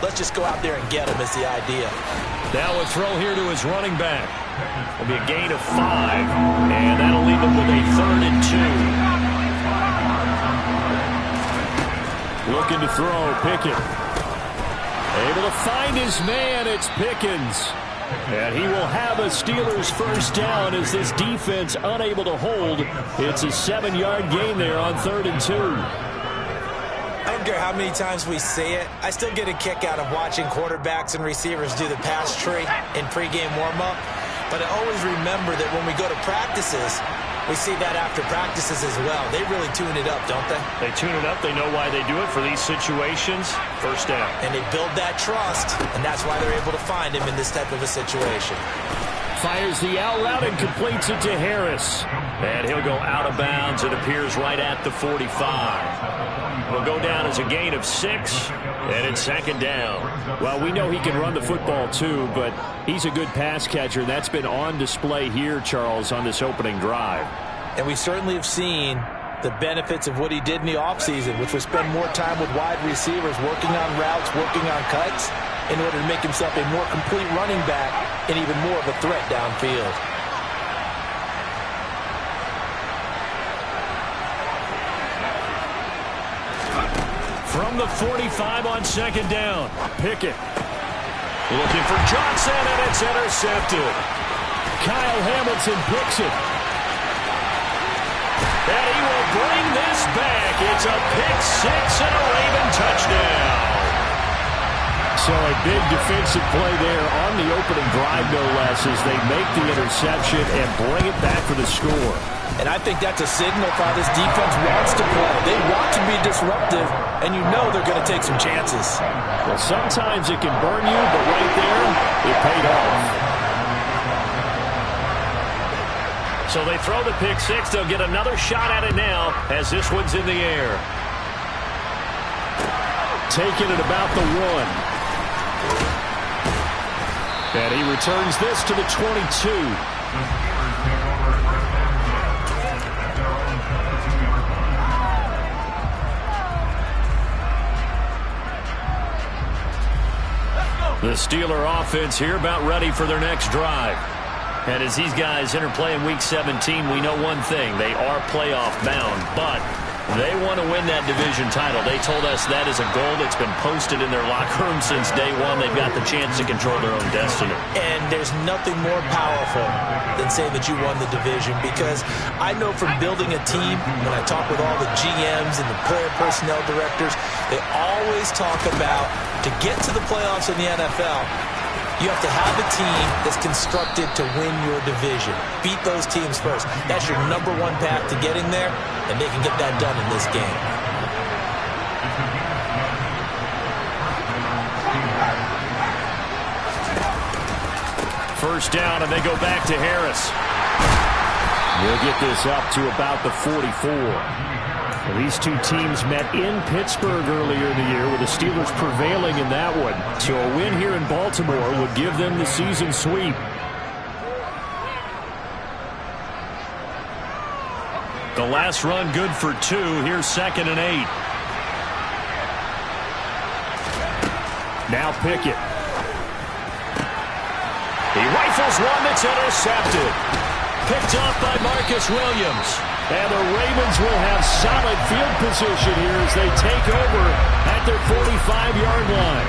Let's just go out there and get him is the idea. Now a throw here to his running back. It'll be a gain of 5, and that'll leave him with a 3rd and 2. Looking to throw, Pickett. Able to find his man, it's Pickens. And he will have a Steelers first down as this defense unable to hold. It's a 7-yard gain there on 3rd and 2. I don't care how many times we say it, I still get a kick out of watching quarterbacks and receivers do the pass tree in pregame warm-up. But I always remember that when we go to practices, we see that after practices as well. They really tune it up, don't they? They tune it up. They know why they do it for these situations. First down. And they build that trust, and that's why they're able to find him in this type of a situation. Fires the out route and completes it to Harris. And he'll go out of bounds. It appears right at the 45. Will go down as a gain of 6, and it's 2nd down. Well, we know he can run the football too, but he's a good pass catcher. That's been on display here, Charles, on this opening drive. And we certainly have seen the benefits of what he did in the offseason, which was spend more time with wide receivers, working on routes, working on cuts, in order to make himself a more complete running back and even more of a threat downfield. From the 45 on 2nd down, Pickett. Looking for Johnson, and it's intercepted. Kyle Hamilton picks it. And he will bring this back. It's a pick-6 and a Raven touchdown. So a big defensive play there on the opening drive, no less, as they make the interception and bring it back for the score. And I think that's a signal for how this defense wants to play. They want to be disruptive, and you know they're going to take some chances. Well, sometimes it can burn you, but right there, it paid off. So they throw the pick-6. They'll get another shot at it now as this one's in the air. Taking it about the 1. And he returns this to the 22. The Steeler offense here about ready for their next drive. And as these guys interplay in Week 17, we know one thing. They are playoff bound, but they want to win that division title. They told us that is a goal that's been posted in their locker room since day one. They've got the chance to control their own destiny. And there's nothing more powerful than saying that you won the division, because I know from building a team, when I talk with all the GMs and the player personnel directors, they always talk about, to get to the playoffs in the NFL, you have to have a team that's constructed to win your division. Beat those teams first. That's your #1 path to getting there, and they can get that done in this game. First down, and they go back to Harris. We'll get this up to about the 44. Well, these two teams met in Pittsburgh earlier in the year, with the Steelers prevailing in that one. So a win here in Baltimore would give them the season sweep. The last run good for 2. Here's 2nd and 8. Now Pickett. He rifles one that's intercepted. Picked off by Marcus Williams. And the Ravens will have solid field position here as they take over at their 45-yard line.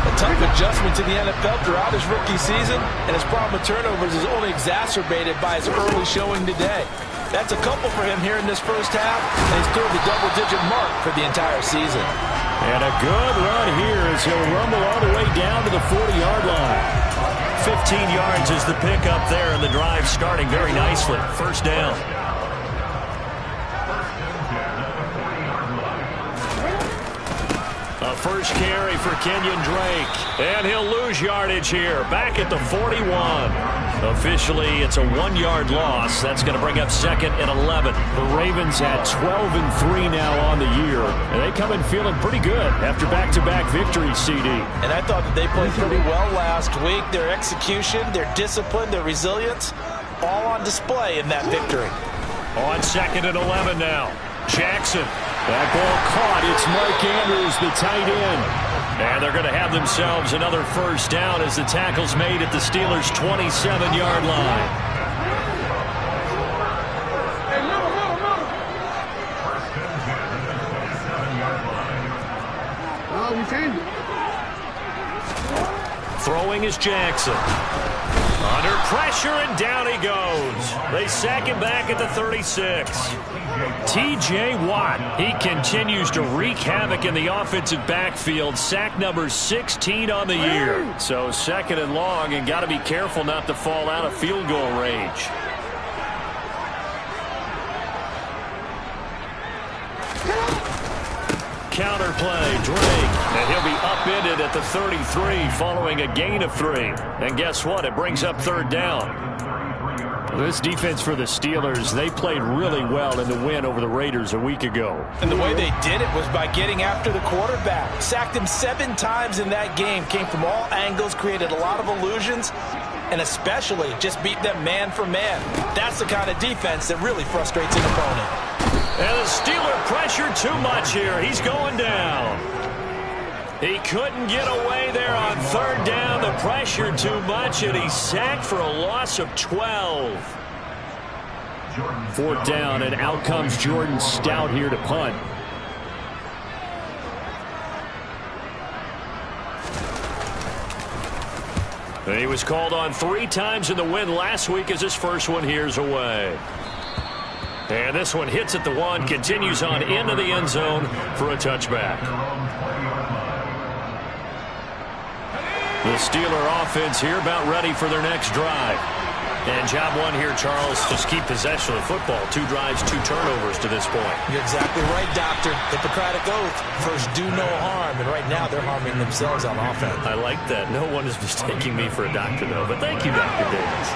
A tough adjustment to the NFL throughout his rookie season, and his problem with turnovers is only exacerbated by his early showing today. That's a couple for him here in this first half, and he's through the double-digit mark for the entire season. And a good run here as he'll rumble all the way down to the 40-yard line. 15 yards is the pickup there, and the drive starting very nicely. First down. A first carry for Kenyon Drake. And he'll lose yardage here. Back at the 41. Officially, it's a 1-yard loss. That's going to bring up 2nd and 11. The Ravens at 12-3 now on the year. And they come in feeling pretty good after back-to-back victories, CD. And I thought that they played pretty well last week. Their execution, their discipline, their resilience, all on display in that victory. On 2nd and 11 now. Jackson. That ball caught. It's Mark Andrews, the tight end. And they're going to have themselves another first down as the tackle's made at the Steelers' 27-yard line. Throwing is Jackson. Under pressure, and down he goes. They sack him back at the 36. T.J. Watt, he continues to wreak havoc in the offensive backfield. Sack number 16 on the year. So second and long, and got to be careful not to fall out of field goal range. Counter play, Drake, and he'll be upended at the 33 following a gain of 3. And guess what? It brings up third down. This defense for the Steelers, they played really well in the win over the Raiders a week ago. And the way they did it was by getting after the quarterback. Sacked him 7 times in that game. Came from all angles, created a lot of illusions, and especially just beat them man for man. That's the kind of defense that really frustrates an opponent. And the Steeler pressure too much here. He's going down. He couldn't get away there on third down. The pressure too much, and he's sacked for a loss of 12. Fourth down, and out comes Jordan Stout here to punt. And he was called on 3 times in the win last week as his first one here's away. And this one hits at the 1, continues on into the end zone for a touchback. The Steeler offense here about ready for their next drive. And job 1 here, Charles, just keep possession of the football. 2 drives, 2 turnovers to this point. You're exactly right, Doctor. Hippocratic oath. First, do no harm. And right now, they're harming themselves on offense. I like that. No one is mistaking me for a doctor, though. But thank you, Dr. Davis.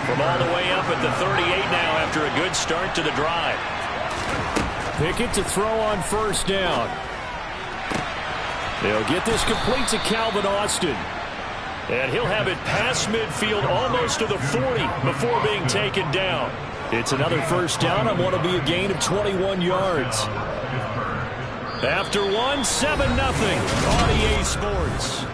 From all the way up at the 38 now after a good start to the drive. Pickett to throw on first down. They'll get this complete to Calvin Austin. And he'll have it past midfield almost to the 40 before being taken down. It's another first down on what will be a gain of 21 yards. After 1, 7-0 on EA Sports.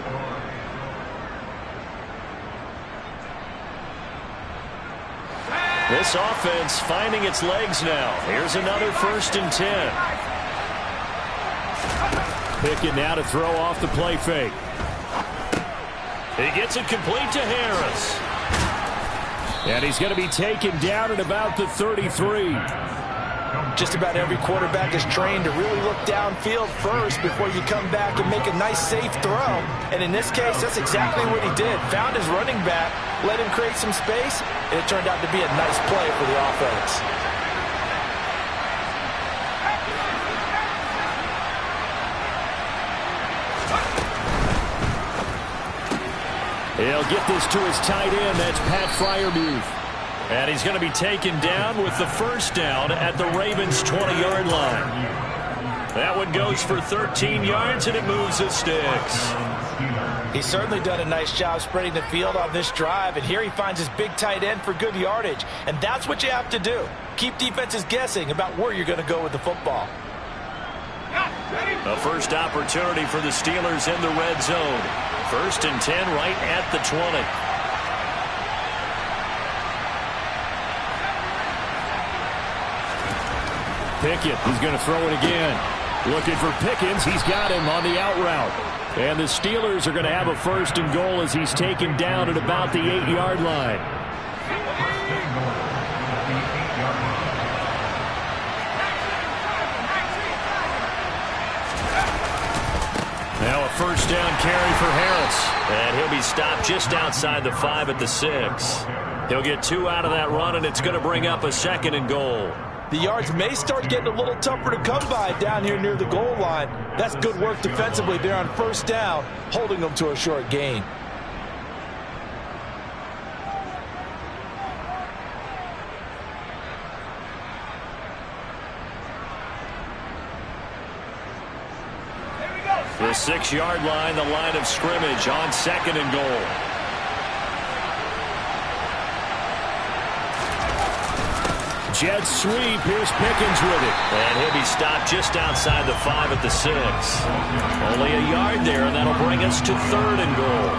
This offense finding its legs now. Here's another 1st and 10. Pickett now to throw off the play fake. He gets it complete to Harris. And he's going to be taken down at about the 33. Just about every quarterback is trained to really look downfield first before you come back and make a nice, safe throw. And in this case, that's exactly what he did. Found his running back, let him create some space, and it turned out to be a nice play for the offense. He'll get this to his tight end. That's Pat Freiermuth. And he's going to be taken down with the first down at the Ravens' 20-yard line. That one goes for 13 yards, and it moves the sticks. He's certainly done a nice job spreading the field on this drive, and here he finds his big tight end for good yardage. And that's what you have to do. Keep defenses guessing about where you're going to go with the football. A first opportunity for the Steelers in the red zone. 1st and 10 right at the 20. Pickett, he's going to throw it again. Looking for Pickens. He's got him on the out route. And the Steelers are going to have a 1st and goal as he's taken down at about the 8-yard line. Now a first down carry for Harris. And he'll be stopped just outside the 5 at the 6. He'll get 2 out of that run, and it's going to bring up a 2nd and goal. The yards may start getting a little tougher to come by down here near the goal line. That's good work defensively there on first down, holding them to a short gain. The 6-yard line, the line of scrimmage on 2nd and goal. jet sweep. Here's Pickens with it. And he'll be stopped just outside the 5 at the 6. Only a yard there, and that'll bring us to 3rd and goal.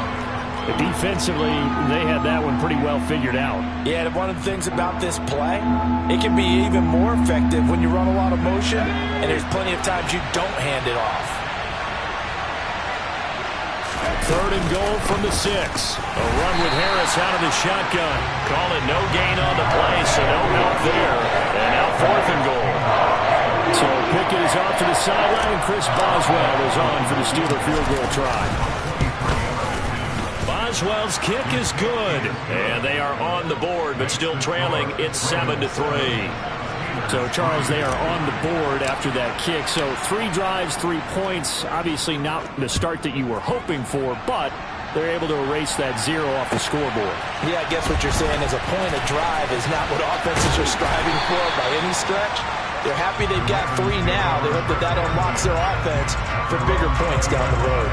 Defensively, they had that one pretty well figured out. Yeah, and one of the things about this play, it can be even more effective when you run a lot of motion, and there's plenty of times you don't hand it off. 3rd and goal from the 6. A run with Harris out of the shotgun. Call it no gain on the play, so no help there. And now 4th and goal. So Pickett is off to the sideline, and Chris Boswell is on for the Steeler field goal try. Boswell's kick is good. And they are on the board, but still trailing. It's 7-3. So, Charles, they are on the board after that kick. So 3 drives, 3 points. Obviously not the start that you were hoping for, but they're able to erase that 0 off the scoreboard. Yeah, I guess what you're saying is a point of drive is not what offenses are striving for by any stretch. They're happy they've got 3 now. They hope that that unlocks their offense for bigger points down the road.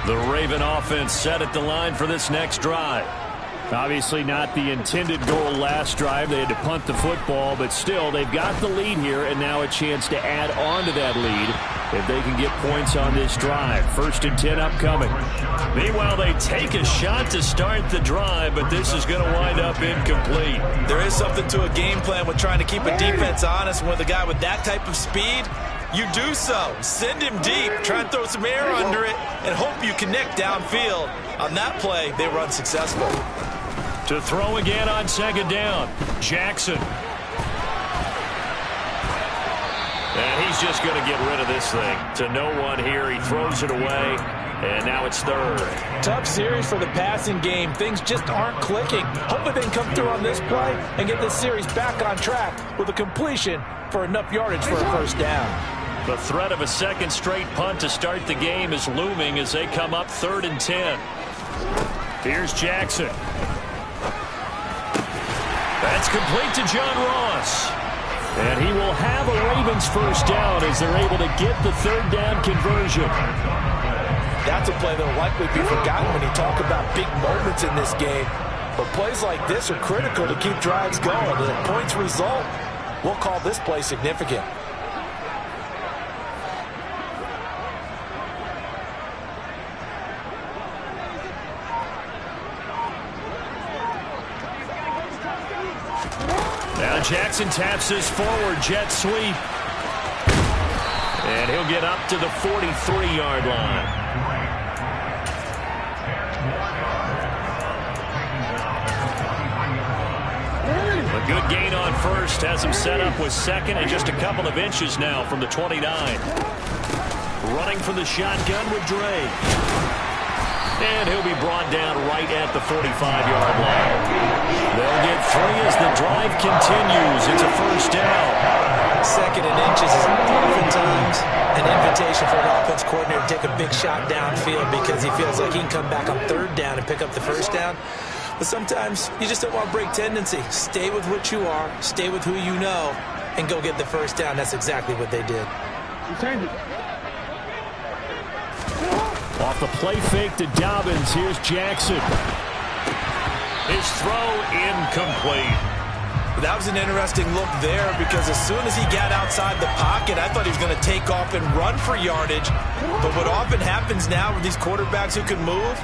The Raven offense set at the line for this next drive. Obviously not the intended goal last drive. They had to punt the football, but still they've got the lead here, and now a chance to add on to that lead if they can get points on this drive. 1st and 10 upcoming. Meanwhile, they take a shot to start the drive, but this is going to wind up incomplete. There is something to a game plan with trying to keep a defense honest. With a guy with that type of speed, you do so. Send him deep, try and throw some air under it, and hope you connect downfield. On that play, they were unsuccessful. To throw again on 2nd down, Jackson. And he's just going to get rid of this thing. To no one here, he throws it away, and now it's 3rd. Tough series for the passing game. Things just aren't clicking. Hopefully they can come through on this play and get this series back on track with a completion for enough yardage for a 1st down. The threat of a 2nd straight punt to start the game is looming as they come up 3rd and 10. Here's Jackson. That's complete to John Ross. And he will have a Ravens 1st down as they're able to get the 3rd down conversion. That's a play that will likely be forgotten when you talk about big moments in this game. But plays like this are critical to keep drives going. And if points result, we'll call this play significant. Now Jackson taps this forward jet sweep. And he'll get up to the 43-yard line. A good gain on 1st has him set up with 2nd and just a couple of inches now from the 29. Running from the shotgun with Dre. And he'll be brought down right at the 45-yard line. They'll get 3 as the drive continues. It's a 1st down. 2nd and inches is oftentimes an invitation for an offense coordinator to take a big shot downfield because he feels like he can come back on 3rd down and pick up the 1st down. But sometimes you just don't want to break tendency. Stay with what you are, stay with who you know, and go get the 1st down. That's exactly what they did. Off the play fake to Dobbins. Here's Jackson. His throw incomplete. That was an interesting look there because as soon as he got outside the pocket, I thought he was going to take off and run for yardage. But what often happens now with these quarterbacks who can move,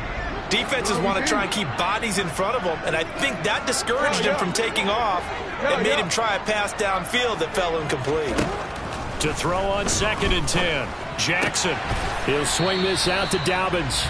defenses want to try and keep bodies in front of them, and I think that discouraged him from taking off and made him try a pass downfield that fell incomplete. To throw on 2nd and 10, Jackson. He'll swing this out to Dobbins.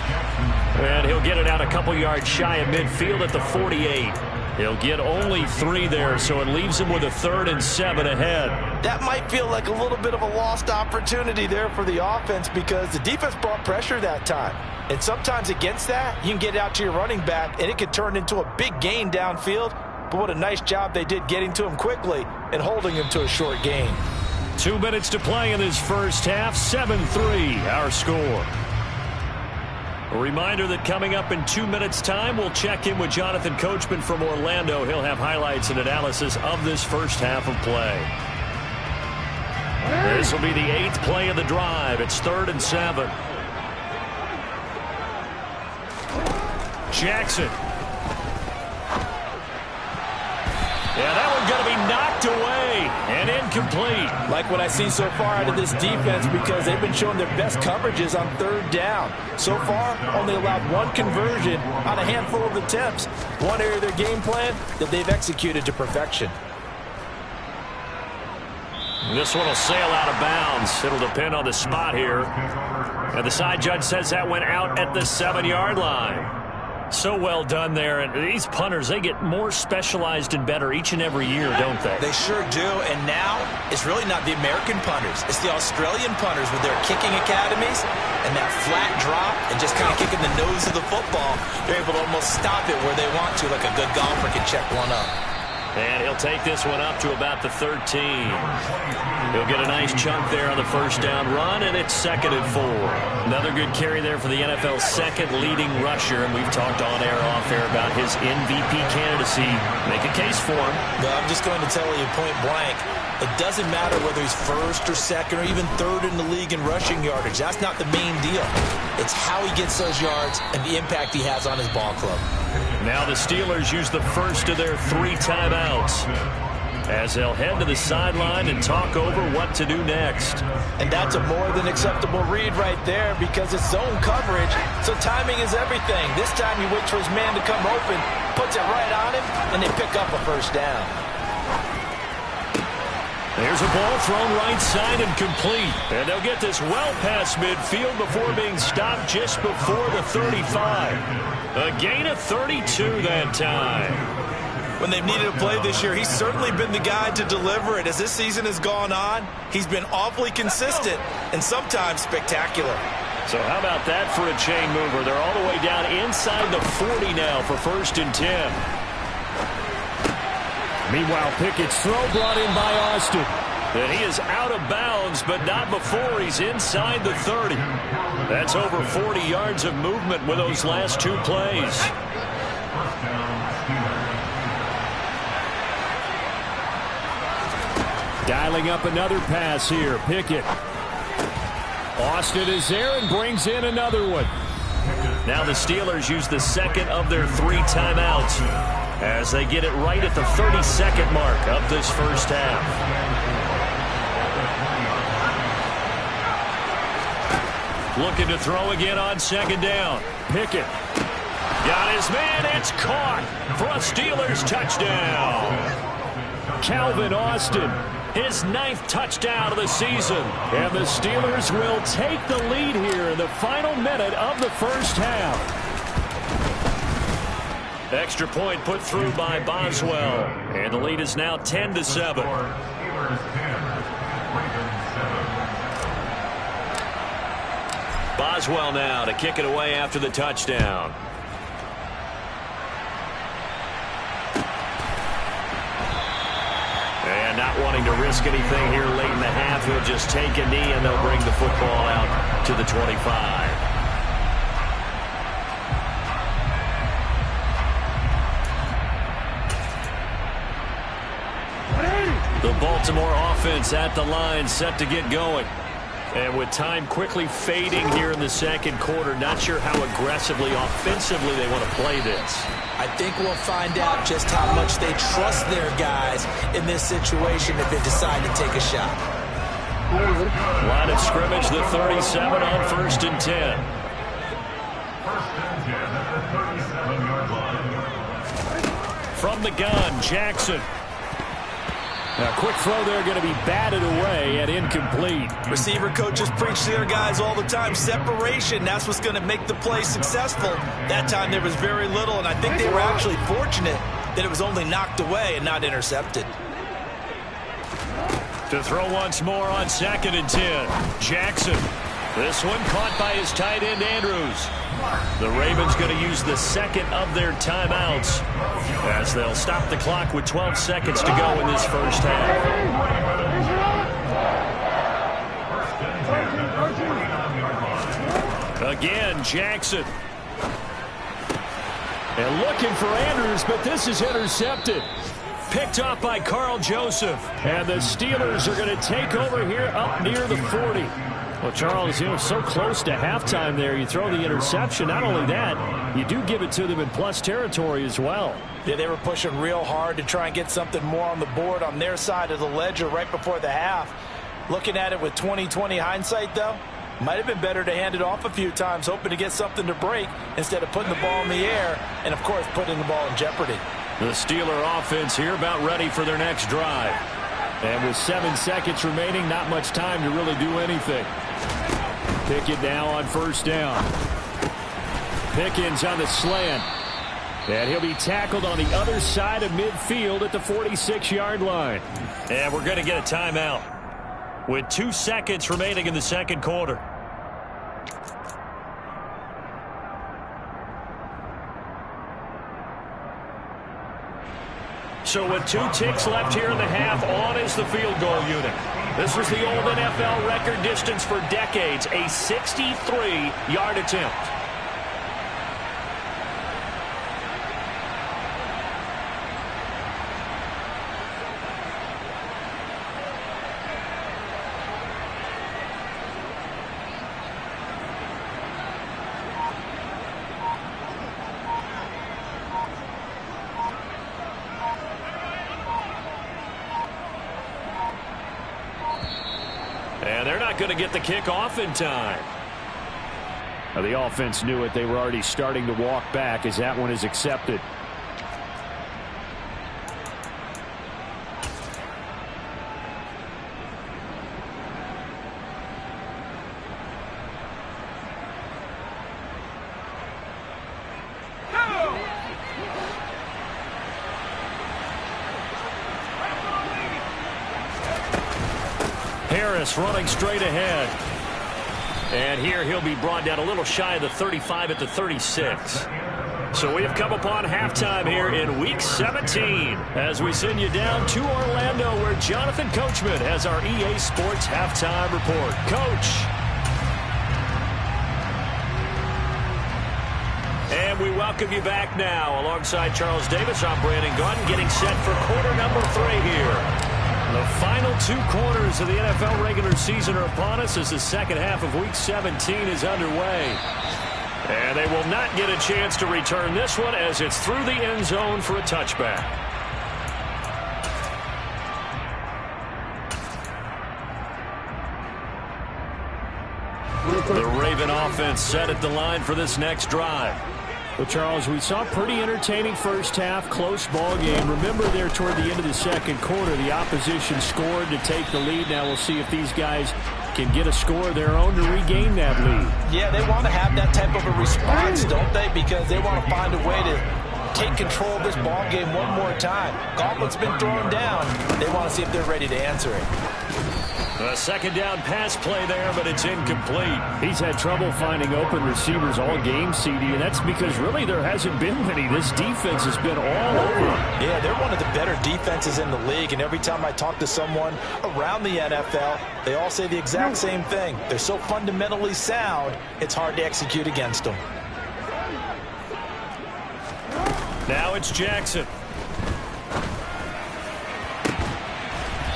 And he'll get it out a couple yards shy of midfield at the 48. He'll get only 3 there, so it leaves him with a 3rd and 7 ahead. That might feel like a little bit of a lost opportunity there for the offense because the defense brought pressure that time. And sometimes against that, you can get out to your running back, and it could turn into a big gain downfield. But what a nice job they did getting to him quickly and holding him to a short gain. 2 minutes to play in this 1st half. 7-3 our score. A reminder that coming up in 2 minutes' time, we'll check in with Jonathan Coachman from Orlando. He'll have highlights and analysis of this 1st half of play. This will be the 8th play of the drive. It's 3rd and 7. Jackson. Yeah, that one's going to be knocked away and incomplete. Like what I've seen so far out of this defense, because they've been showing their best coverages on 3rd down. So far, only allowed 1 conversion on a handful of attempts. One area of their game plan that they've executed to perfection. This one will sail out of bounds. It'll depend on the spot here. And the side judge says that went out at the 7-yard line. So well done there. And these punters, they get more specialized and better each and every year, don't they? They sure do. And now it's really not the American punters. It's the Australian punters with their kicking academies and that flat drop and just kind of kicking the nose of the football. They're able to almost stop it where they want to, like a good golfer can check one up. And he'll take this one up to about the 13. He'll get a nice chunk there on the 1st down run, and it's 2nd and 4. Another good carry there for the NFL's 2nd leading rusher, and we've talked on air, off air about his MVP candidacy. Make a case for him. No, I'm just going to tell you point blank, it doesn't matter whether he's 1st or 2nd or even 3rd in the league in rushing yardage. That's not the main deal. It's how he gets those yards and the impact he has on his ball club. Now the Steelers use the 1st of their 3 timeouts as they'll head to the sideline and talk over what to do next. And that's a more than acceptable read right there, because it's zone coverage, so timing is everything. This time he waits for his man to come open, puts it right on him, and they pick up a 1st down. There's a ball thrown right side and complete. And they'll get this well past midfield before being stopped just before the 35. A gain of 32 that time. When they've needed a play this year, he's certainly been the guy to deliver it. As this season has gone on, he's been awfully consistent and sometimes spectacular. So how about that for a chain mover? They're all the way down inside the 40 now for 1st and 10. Meanwhile, Pickett's throw brought in by Austin. And he is out of bounds, but not before he's inside the 30. That's over 40 yards of movement with those last 2 plays. Dialing up another pass here. Pickett. Austin is there and brings in another one. Now the Steelers use the 2nd of their 3 timeouts as they get it right at the 32nd mark of this 1st half. Looking to throw again on 2nd down. Pickett. Got his man. It's caught for a Steelers touchdown. Calvin Austin, his 9th touchdown of the season. And the Steelers will take the lead here in the final minute of the 1st half. Extra point put through by Boswell. And the lead is now 10-7. Boswell now to kick it away after the touchdown. And not wanting to risk anything here late in the half, he'll just take a knee and they'll bring the football out to the 25. The Baltimore offense at the line, set to get going. And with time quickly fading here in the 2nd quarter, not sure how aggressively, offensively they want to play this. I think we'll find out just how much they trust their guys in this situation if they decide to take a shot. Line of scrimmage, the 37 on 1st and 10. From the gun, Jackson. Now, quick throw there, going to be batted away and incomplete. Receiver coaches preach to their guys all the time. Separation, that's what's going to make the play successful. That time there was very little, and I think they were actually fortunate that it was only knocked away and not intercepted. To throw once more on 2nd and 10. Jackson. This one caught by his tight end, Andrews. The Ravens going to use the 2nd of their timeouts as they'll stop the clock with 12 seconds to go in this 1st half. Again, Jackson. And looking for Andrews, but this is intercepted. picked off by Carl Joseph. And the Steelers are going to take over here up near the 40. Well, Charles, so close to halftime there. You throw the interception. Not only that, you do give it to them in plus territory as well. Yeah, they were pushing real hard to try and get something more on the board on their side of the ledger right before the half. Looking at it with 20/20 hindsight, though, might have been better to hand it off a few times, hoping to get something to break instead of putting the ball in the air and, of course, putting the ball in jeopardy. The Steeler offense here about ready for their next drive. And with 7 seconds remaining, not much time to really do anything. Pickett now on first down. Pickens on the slant. And he'll be tackled on the other side of midfield at the 46-yard line. And we're going to get a timeout with 2 seconds remaining in the second quarter. So with 2 ticks left here in the half, on is the field goal unit. This was the old NFL record distance for decades, a 63-yard attempt. And they're not going to get the kick off in time. Now, the offense knew it. They were already starting to walk back as that one is accepted. Harris running straight ahead. And here he'll be brought down a little shy of the 35 at the 36. So we have come upon halftime here in Week 17 as we send you down to Orlando where Jonathan Coachman has our EA Sports Halftime Report. Coach. And we welcome you back now. Alongside Charles Davis, I'm Brandon Gaudin getting set for quarter number 3 here. The final 2 quarters of the NFL regular season are upon us as the second half of Week 17 is underway. And they will not get a chance to return this one as it's through the end zone for a touchback. The Raven offense set at the line for this next drive. Well, Charles, we saw a pretty entertaining first half, close ball game. Remember there toward the end of the second quarter, the opposition scored to take the lead. Now we'll see if these guys can get a score of their own to regain that lead. Yeah, they want to have that type of a response, don't they? Because they want to find a way to take control of this ball game one more time. Gauntlet's been thrown down. They want to see if they're ready to answer it. A second down pass play there, but it's incomplete. He's had trouble finding open receivers all game, CD, and that's because really there hasn't been many. This defense has been all over. Yeah, they're one of the better defenses in the league, and every time I talk to someone around the NFL, they all say the exact same thing. They're so fundamentally sound, it's hard to execute against them. Now it's Jackson.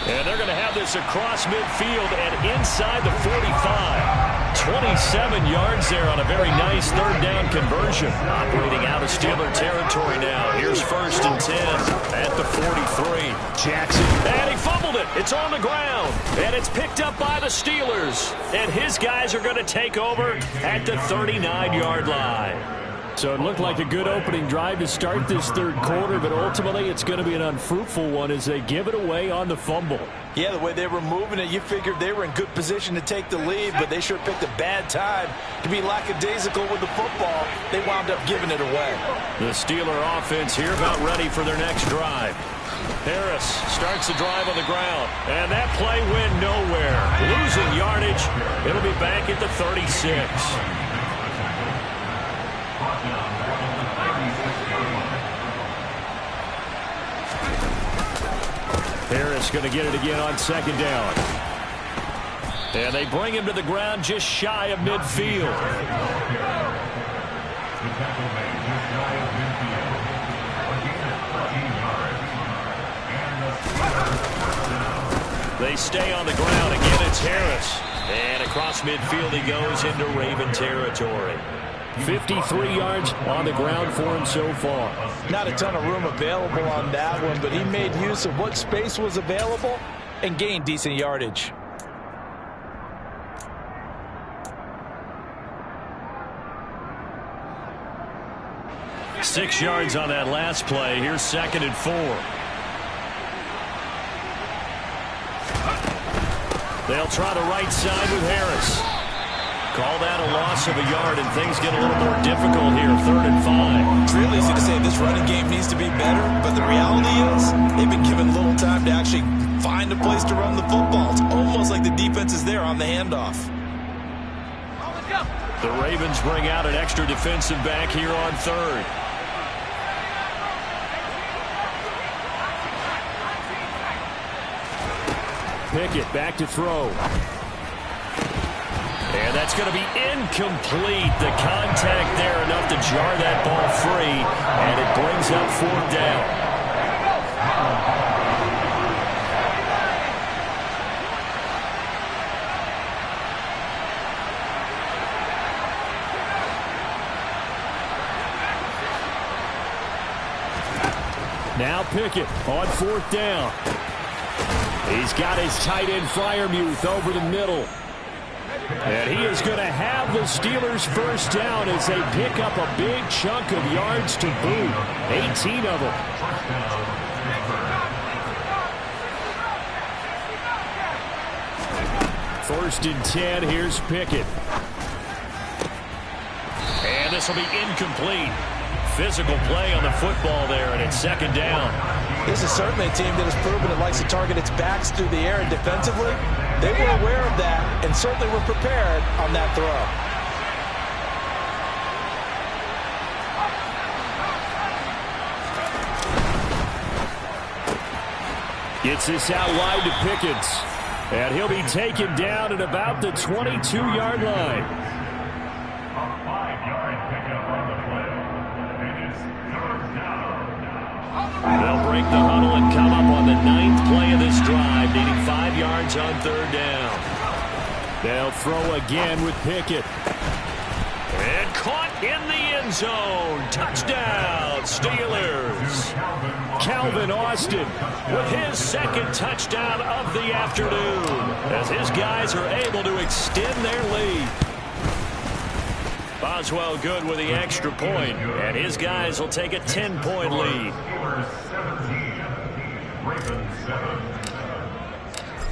And they're going to have this across midfield and inside the 45. 27 yards there on a very nice third down conversion. Operating out of Steeler territory now. Here's 1st and 10 at the 43. Jackson. And he fumbled it. It's on the ground. And it's picked up by the Steelers. And his guys are going to take over at the 39-yard line. So it looked like a good opening drive to start this third quarter, but ultimately it's going to be an unfruitful one as they give it away on the fumble. Yeah, the way they were moving it, you figured they were in good position to take the lead, but they sure picked a bad time to be lackadaisical with the football. They wound up giving it away. The Steeler offense here about ready for their next drive. Harris starts the drive on the ground, and that play went nowhere. Losing yardage. It'll be back at the 36. Harris going to get it again on second down. And they bring him to the ground just shy of midfield. They stay on the ground. Again, it's Harris. And across midfield he goes into Raven territory. 53 yards on the ground for him so far. Not a ton of room available on that one, but he made use of what space was available and gained decent yardage. Six yards on that last play. Here's 2nd and 4. They'll try the right side with Harris. Call that a loss of a yard, and things get a little more difficult here. 3rd and 5. It's real easy to say this running game needs to be better, but the reality is they've been given little time to actually find a place to run the football. It's almost like the defense is there on the handoff. The Ravens bring out an extra defensive back here on 3rd. Pickett back to throw. And that's going to be incomplete. The contact there enough to jar that ball free, and it brings up 4th down. Now Pickett on 4th down. He's got his tight end Freiermuth over the middle. And he is going to have the Steelers' first down as they pick up a big chunk of yards to boot. 18 of them. First and 10, here's Pickett. And this will be incomplete. Physical play on the football there, and it's 2nd down. This is certainly a team that has proven it likes to target its backs through the air, and defensively, they were aware of that and certainly were prepared on that throw. Gets this out wide to Pickens, and he'll be taken down at about the 22-yard line. They'll break the huddle and come up on the 9th play of this drive, needing 5 yards on 3rd down. They'll throw again with Pickett. And caught in the end zone. Touchdown, Steelers. Calvin Austin with his 2nd touchdown of the afternoon, as his guys are able to extend their lead. Boswell good with the extra point, and his guys will take a 10-point lead.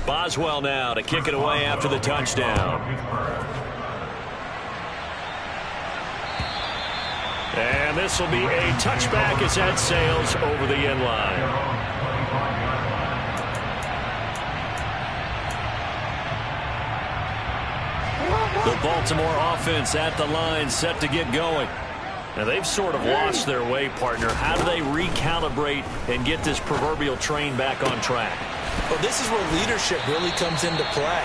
Boswell now to kick it away after the touchdown. And this will be a touchback as that sails over the end line. The Baltimore offense at the line, set to get going. Now, they've sort of lost their way, partner. How do they recalibrate and get this proverbial train back on track? Well, this is where leadership really comes into play.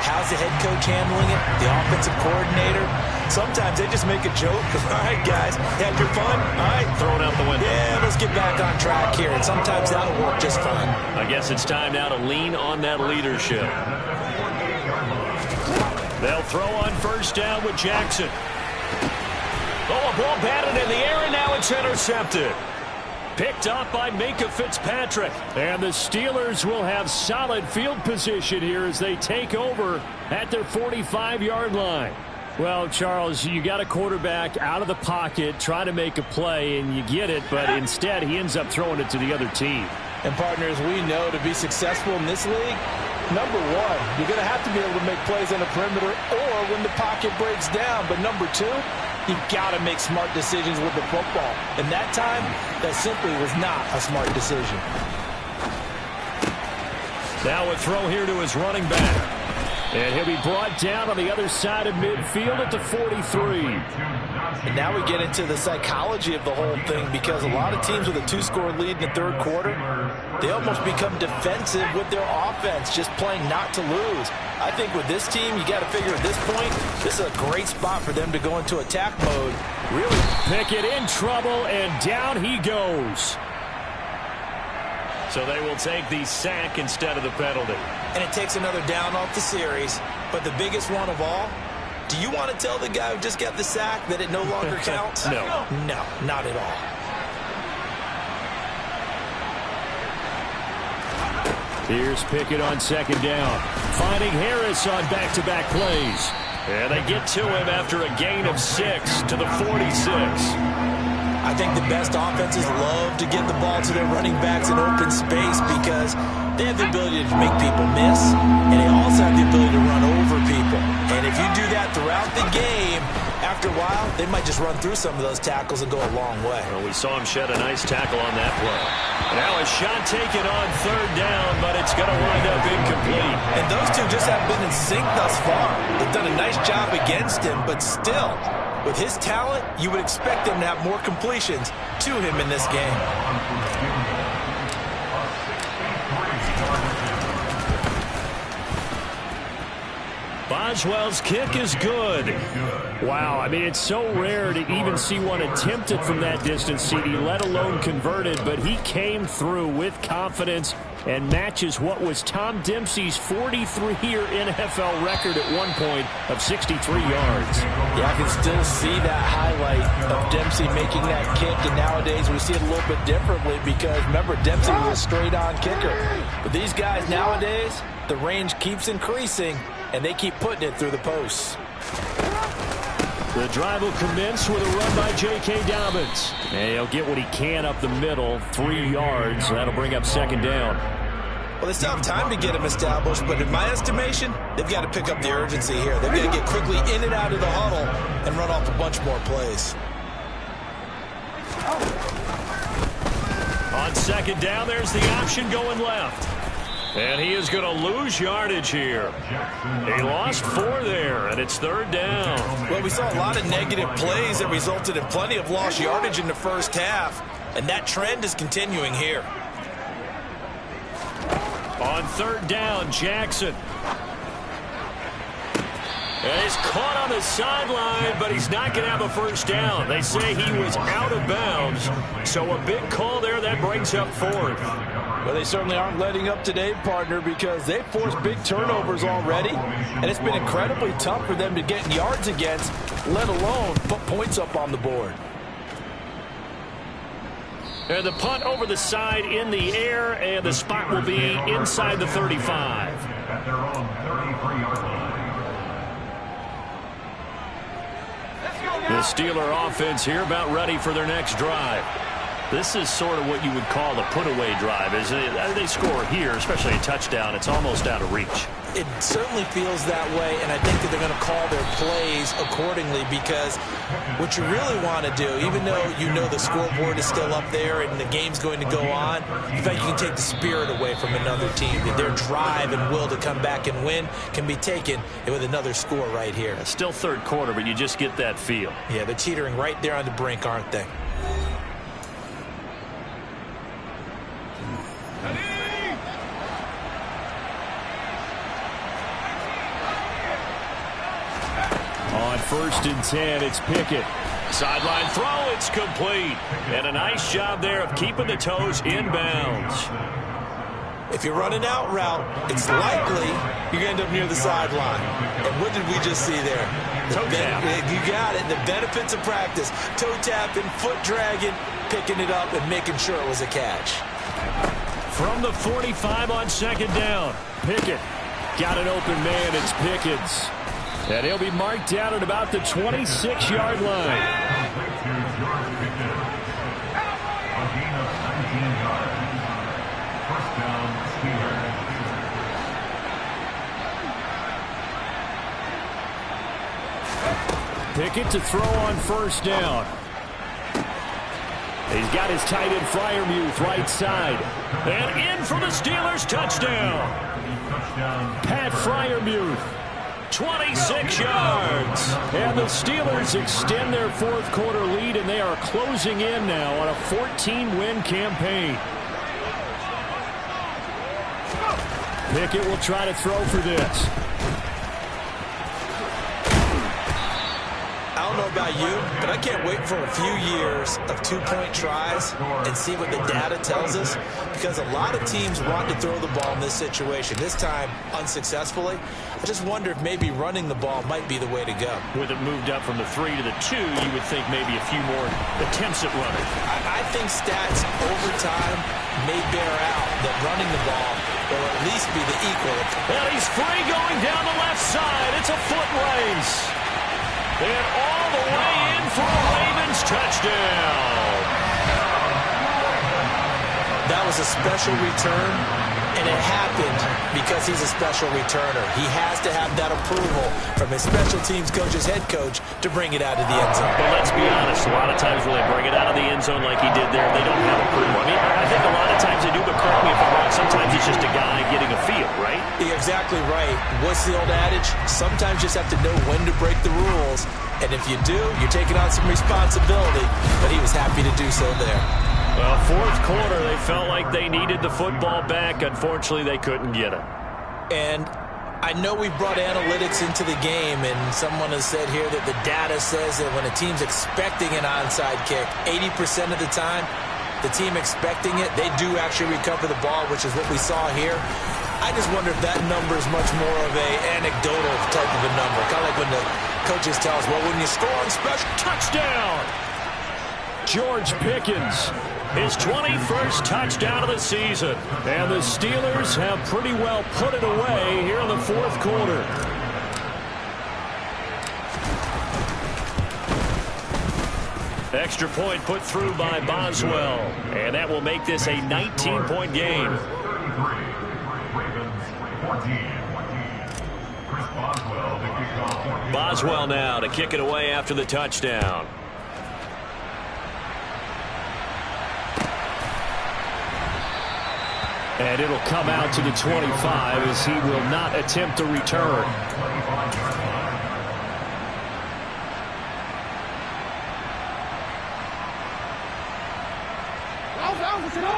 How's the head coach handling it? The offensive coordinator? Sometimes they just make a joke. All right, guys, had your fun? All right. Throw it out the window. Yeah, let's get back on track here. And sometimes that'll work just fine. I guess it's time now to lean on that leadership. They'll throw on 1st down with Jackson. Oh, a ball batted in the air, and now it's intercepted. Picked up by Minkah Fitzpatrick. And the Steelers will have solid field position here as they take over at their 45-yard line. Well, Charles, you got a quarterback out of the pocket trying to make a play, and you get it, but instead he ends up throwing it to the other team. And, partners, we know to be successful in this league, number one, you're going to have to be able to make plays on the perimeter or when the pocket breaks down. But number two, you've got to make smart decisions with the football. And that time, that simply was not a smart decision. Now a throw here to his running back. And he'll be brought down on the other side of midfield at the 43. And now we get into the psychology of the whole thing, because a lot of teams with a 2-score lead in the 3rd quarter, they almost become defensive with their offense, just playing not to lose. I think with this team, you got to figure at this point, this is a great spot for them to go into attack mode. Really. Pickett in trouble, and down he goes. So they will take the sack instead of the penalty. And it takes another down off the series. But the biggest one of all, do you want to tell the guy who just got the sack that it no longer counts? No. No, not at all. Here's Pickett on second down. Finding Harris on back-to-back plays. And they get to him after a gain of 6 to the 46. I think the best offenses love to get the ball to their running backs in open space because they have the ability to make people miss, and they also have the ability to run over people. And if you do that throughout the game, after a while, they might just run through some of those tackles and go a long way. Well, we saw him shed a nice tackle on that play. Now a shot taken on third down, but it's going to wind up incomplete. And those two just haven't been in sync thus far. They've done a nice job against him, but still, with his talent, you would expect him to have more completions to him in this game. Boswell's kick is good. Wow, I mean, it's so rare to even see one attempted from that distance, CD, let alone converted, but he came through with confidence and matches what was Tom Dempsey's 43-year NFL record at one point of 63 yards. Yeah, I can still see that highlight of Dempsey making that kick, and nowadays we see it a little bit differently because, remember, Dempsey was a straight-on kicker. But these guys nowadays, the range keeps increasing, and they keep putting it through the posts. The drive will commence with a run by J.K. Dobbins. And he'll get what he can up the middle, 3 yards. That'll bring up second down. Well, they still have time to get him established, but in my estimation, they've got to pick up the urgency here. They've got to get quickly in and out of the huddle and run off a bunch more plays. On second down, there's the option going left. And he is going to lose yardage here. He lost 4 there, and it's third down. Well, we saw a lot of negative plays that resulted in plenty of lost yardage in the first half, and that trend is continuing here. On third down, Jackson. And he's caught on the sideline, but he's not going to have a first down. They say he was out of bounds, so a big call there that brings up fourth. Well, they certainly aren't letting up today, partner, because they've forced big turnovers already, and it's been incredibly tough for them to get yards against, let alone put points up on the board. And the punt over the side in the air, and the spot will be inside the 35. The Steeler offense here about ready for their next drive. This is sort of what you would call the put-away drive, isn't it? They score here, especially a touchdown. It's almost out of reach. It certainly feels that way, and I think that they're going to call their plays accordingly because what you really want to do, even though you know the scoreboard is still up there and the game's going to go on, in fact, you can take the spirit away from another team. That their drive and will to come back and win can be taken with another score right here. It's still third quarter, but you just get that feel. Yeah, they're teetering right there on the brink, aren't they? On 1st and 10, it's Pickett. Sideline throw, it's complete. And a nice job there of keeping the toes inbounds. If you're running out route, it's likely you're going to end up near the sideline. And what did we just see there? Toe tap. You got it. The benefits of practice. Toe tapping, foot dragging, picking it up, and making sure it was a catch. From the 45 on second down, Pickett got an open man. It's Pickens. And he'll be marked down at about the 26-yard line. Pickett to throw on 1st down. He's got his tight end Freiermuth right side. And in for the Steelers touchdown. Pat Freiermuth. 26 yards. And the Steelers extend their 4th quarter lead, and they are closing in now on a 14-win campaign. Pickett will try to throw for this. don't know about you, but I can't wait for a few years of two-point tries and see what the data tells us, because a lot of teams want to throw the ball in this situation, this time unsuccessfully. I just wonder if maybe running the ball might be the way to go. With it moved up from the 3 to the 2, you would think maybe a few more attempts at running. I think stats over time may bear out that running the ball will at least be the equal. And he's free going down the left side. It's a foot race. And all the way in for a Ravens touchdown. That was a special return, and it happened because he's a special returner. He has to have that approval from his special teams coach's head coach to bring it out of the end zone. But let's be honest, a lot of times when they bring it out of the end zone like he did there, they don't have approval. I mean, I think a lot of times they do, but correct me if I'm wrong, sometimes it's just a guy getting a feel, right? You're exactly right. What's the old adage? Sometimes you just have to know when to break the rules, and if you do, you're taking on some responsibility, but he was happy to do so there. Well, fourth quarter, they felt like they needed the football back. Unfortunately, they couldn't get it. And I know we brought analytics into the game, and someone has said here that the data says that when a team's expecting an onside kick, 80% of the time, the team expecting it, they do actually recover the ball, which is what we saw here. I just wonder if that number is much more of a anecdotal type of a number, kind of like when the coaches tell us, well, when you score on special, touchdown! George Pickens, his 21st touchdown of the season. And the Steelers have pretty well put it away here in the fourth quarter. Extra point put through by Boswell. And that will make this a 19-point game. Boswell now to kick it away after the touchdown. And it'll come out to the 25 as he will not attempt a return.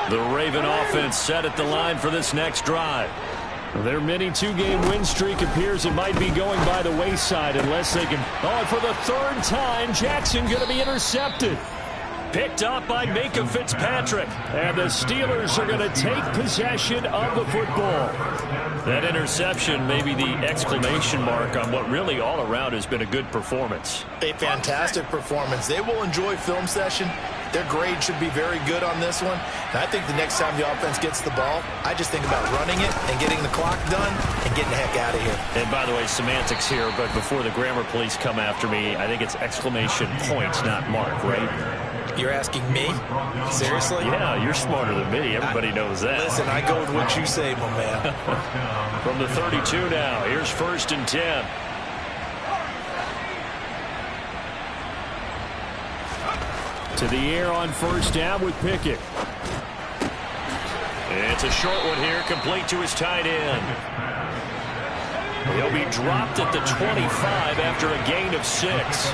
The Raven offense set at the line for this next drive. Their mini two-game win streak appears it might be going by the wayside unless they can... Oh, for the third time, Jackson going to be intercepted. Picked up by Micah Fitzpatrick. And the Steelers are going to take possession of the football. That interception may be the exclamation mark on what really all around has been a good performance. A fantastic performance. They will enjoy film session. Their grade should be very good on this one. And I think the next time the offense gets the ball, I just think about running it and getting the clock done and getting the heck out of here. And by the way, semantics here, but before the grammar police come after me, I think it's exclamation points, not mark, right? You're asking me? Seriously? Yeah, you're smarter than me. Everybody knows that. Listen, I go with what you say, my man. From the 32 now, here's 1st and 10. To the air on first down with Pickett. It's a short one here, complete to his tight end. He'll be dropped at the 25 after a gain of 6.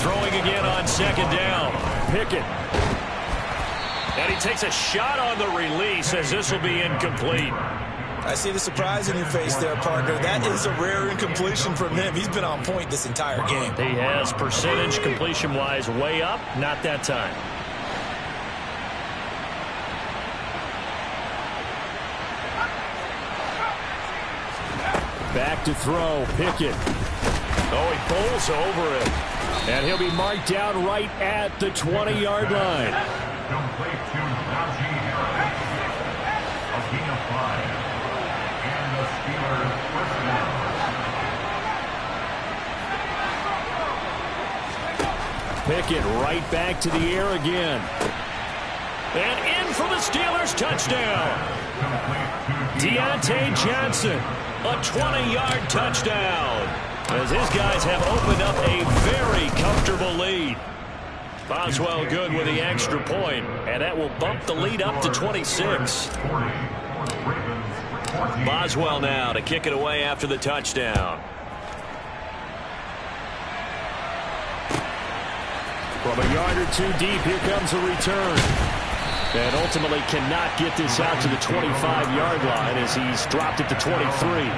Throwing again on 2nd down. Pickett. And he takes a shot on the release as this will be incomplete. I see the surprise in your face there, partner. That is a rare incompletion from him. He's been on point this entire game. He has percentage completion-wise way up. Not that time. Back to throw. Pickett. Oh, he bowls over it. And he'll be marked down right at the 20-yard line. Pickett right back to the air again. And in for the Steelers touchdown. Deontay Johnson, a 20-yard touchdown. As his guys have opened up a very comfortable lead. Boswell good with the extra point, and that will bump the lead up to 26. Boswell now to kick it away after the touchdown. From a yard or two deep, here comes a return. And ultimately cannot get this out to the 25-yard line as he's dropped it to 23.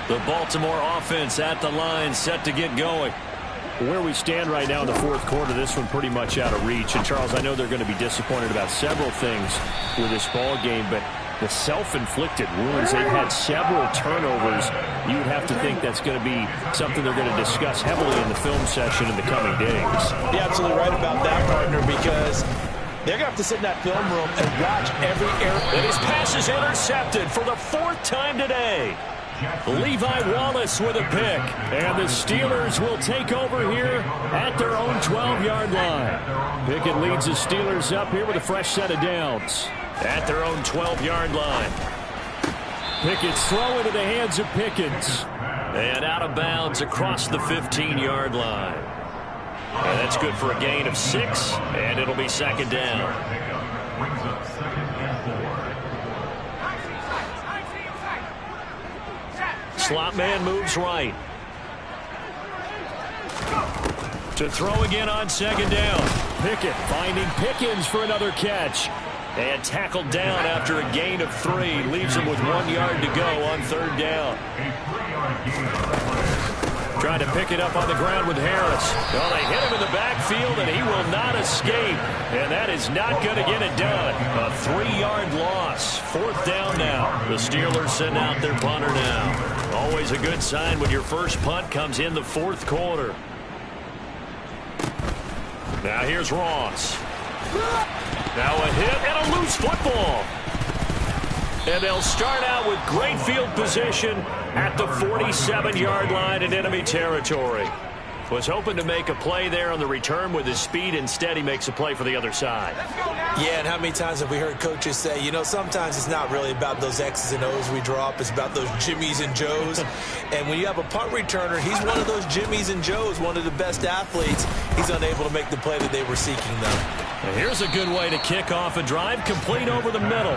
The Baltimore offense at the line, set to get going. Where we stand right now in the fourth quarter, this one pretty much out of reach. And, Charles, I know they're going to be disappointed about several things with this ball game, but the self-inflicted wounds, they've had several turnovers. You would have to think that's going to be something they're going to discuss heavily in the film session in the coming days. You're absolutely right about that, partner, because they're going to have to sit in that film room and watch every error. And his pass is intercepted for the fourth time today. Levi Wallace with a pick. And the Steelers will take over here at their own 12-yard line. Pickett leads the Steelers up here with a fresh set of downs. At their own 12-yard line. Pickett's throw into the hands of Pickens. And out of bounds across the 15-yard line. And that's good for a gain of 6, and it'll be second down. Slot man moves right. To throw again on second down. Pickett finding Pickens for another catch. And tackled down after a gain of 3. Leaves him with 1 yard to go on third down. Trying to pick it up on the ground with Harris. Well, they hit him in the backfield, and he will not escape. And that is not going to get it done. A 3-yard loss. Fourth down now. The Steelers send out their punter now. Always a good sign when your first punt comes in the fourth quarter. Now here's Ross. Now a hit and a loose football. And they'll start out with great field position at the 47-yard line in enemy territory. Was hoping to make a play there on the return with his speed. Instead, he makes a play for the other side. Yeah, and how many times have we heard coaches say, you know, sometimes it's not really about those X's and O's we draw up. It's about those Jimmies and Joes. And when you have a punt returner, he's one of those Jimmies and Joes, one of the best athletes. He's unable to make the play that they were seeking, though. And here's a good way to kick off a drive, complete over the middle.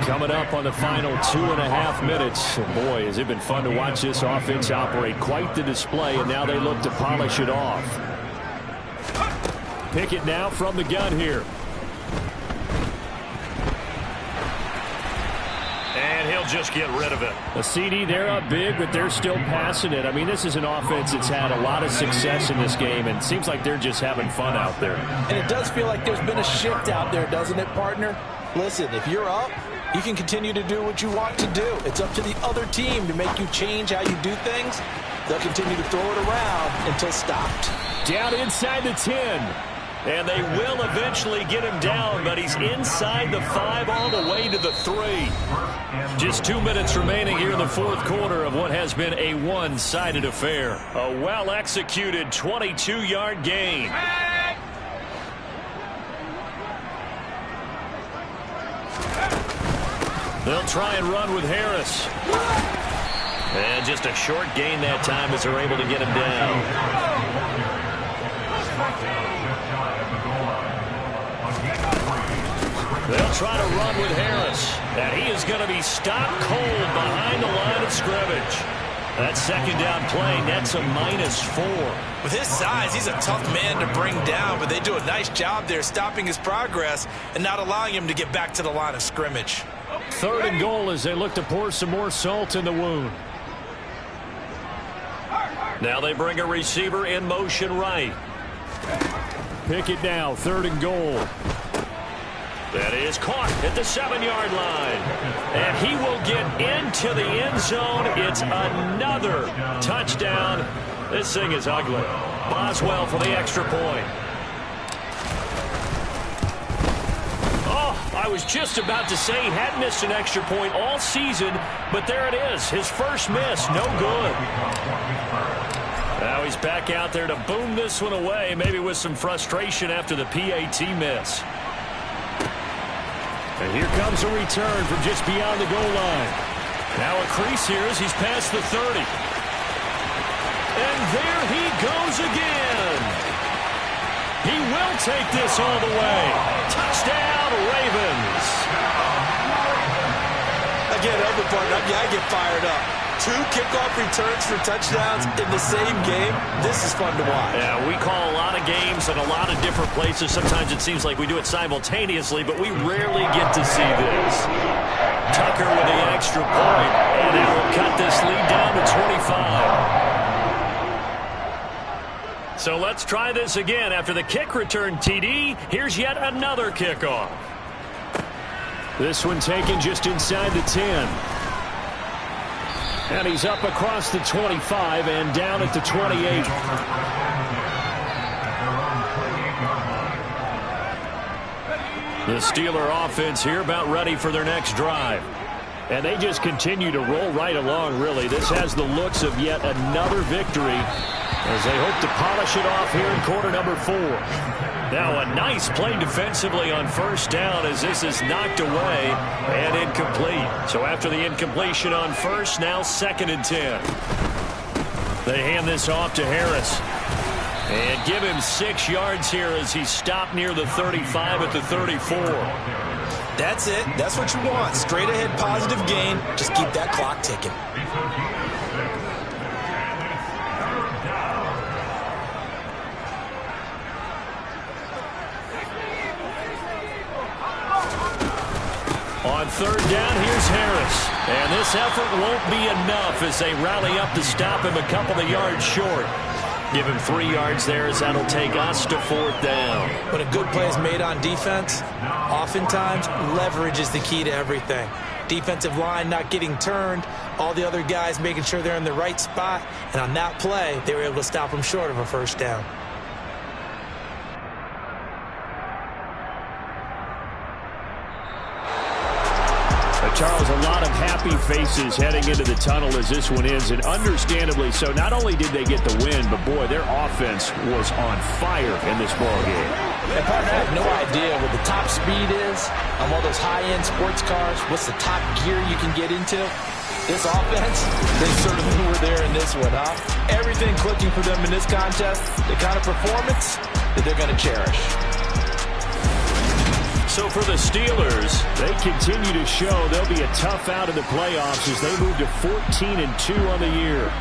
Coming up on the final 2.5 minutes. And boy, has it been fun to watch this offense operate. Quite the display, and now they look to polish it off. Pickett now from the gun here. And he'll just get rid of it. A CD, they're up big, but they're still passing it. I mean, this is an offense that's had a lot of success in this game, and it seems like they're just having fun out there. And it does feel like there's been a shift out there, doesn't it, partner? Listen, if you're up, you can continue to do what you want to do. It's up to the other team to make you change how you do things. They'll continue to throw it around until stopped. Down inside the 10. And they will eventually get him down, but he's inside the 5 all the way to the 3. Just 2 minutes remaining here in the fourth quarter of what has been a one-sided affair. A well-executed 22-yard gain. They'll try and run with Harris. And just a short gain that time as they're able to get him down. They'll try to run with Harris. And he is going to be stopped cold behind the line of scrimmage. That second down play nets a -4. With his size, he's a tough man to bring down, but they do a nice job there stopping his progress and not allowing him to get back to the line of scrimmage. Third and goal as they look to pour some more salt in the wound. Now they bring a receiver in motion right. Pickett now, third and goal. That is caught at the 7-yard line. And he will get into the end zone. It's another touchdown. This thing is ugly. Boswell for the extra point. I was just about to say he had missed an extra point all season, but there it is. His first miss, no good. Now he's back out there to boom this one away, maybe with some frustration after the PAT miss. And here comes a return from just beyond the goal line. Now a crease here as he's past the 30. And there he goes again. He will take this all the way. Touchdown, Ravens. Again, other partner, I get fired up. 2 kickoff returns for touchdowns in the same game. This is fun to watch. Yeah, we call a lot of games in a lot of different places. Sometimes it seems like we do it simultaneously, but we rarely get to see this. Tucker with the extra point, and that will cut this lead down to 25. So let's try this again. After the kick return TD, here's yet another kickoff. This one taken just inside the 10. And he's up across the 25 and down at the 28. The Steeler offense here about ready for their next drive. And they just continue to roll right along, really. This has the looks of yet another victory as they hope to polish it off here in quarter number 4. Now a nice play defensively on first down as this is knocked away and incomplete. So after the incompletion on first, now 2nd and 10. They hand this off to Harris. And give him 6 yards here as he stopped near the 35 at the 34. That's it. That's what you want. Straight ahead positive gain. Just keep that clock ticking. On 3rd down, here's Harris. And this effort won't be enough as they rally up to stop him a couple of yards short. Give him 3 yards there as that'll take us to 4th down. When a good play is made on defense, oftentimes leverage is the key to everything. Defensive line not getting turned, all the other guys making sure they're in the right spot, and on that play, they were able to stop them short of a 1st down. Charles, a lot of happy faces heading into the tunnel as this one is, and understandably so. Not only did they get the win, but boy, their offense was on fire in this ball game. And partner, I have no idea what the top speed is on all those high-end sports cars. What's the top gear you can get into? This offense, they certainly were there in this one, huh? Everything clicking for them in this contest, the kind of performance that they're going to cherish. So for the Steelers, they continue to show they'll be a tough out in the playoffs as they move to 14-2 on the year.